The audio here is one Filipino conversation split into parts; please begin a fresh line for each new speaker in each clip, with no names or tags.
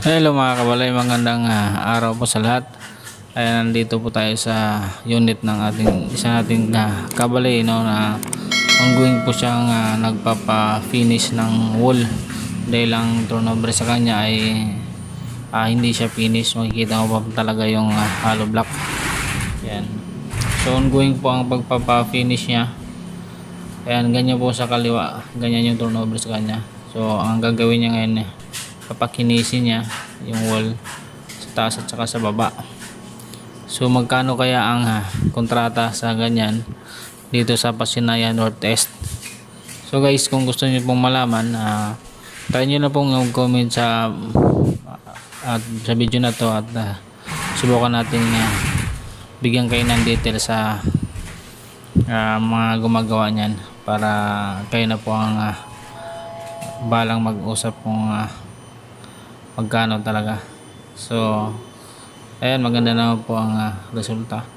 Hello mga kabalay, magandang araw po sa lahat. Ayan, nandito po tayo sa unit ng isa nating kabalay, no, na ongoing po siyang nagpapa-finish ng wall dahil ang turnover sa kanya ay hindi siya finish. Makikita mo pa talaga yung hollow block. Ayan. So ongoing po ang pagpapa-finish niya. Ayan, ganyan po sa kaliwa, ganyan yung turnover sa kanya. So ang gagawin niya ngayon, papakinisin niya yung wall sa taas at saka sa baba. So magkano kaya ang kontrata sa ganyan dito sa Pasinaya Northeast? So guys, kung gusto niyo pong malaman, try niyo na pong comment sa video na to at subukan natin bigyan kayo ng detail sa mga gumagawa niyan para kayo na po ang balang mag-usap kung magkano talaga. So ayan, maganda naman po ang resulta.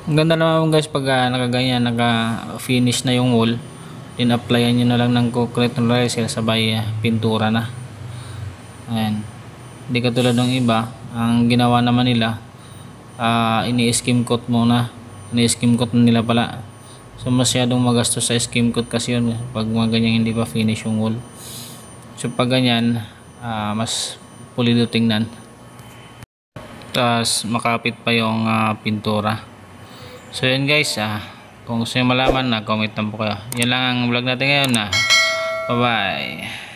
Ang ganda naman guys pag nakaganyan, naka-finish na yung wall, din applyan nyo na lang ng concrete resin sabay pintura na. Ayan, hindi katulad ng iba, ang ginawa naman nila ini-skim coat muna, ini-skim coat nila pala. So masyadong magastos sa skim coat kasi yun pag mga ganyan hindi pa finish yung wall. So pag ganyan mas pulido tingnan, tapos makapit pa yung pintura. So yun guys, kung gusto nyo malaman, comment lang po kayo. Yan lang ang vlog natin ngayon. Bye bye.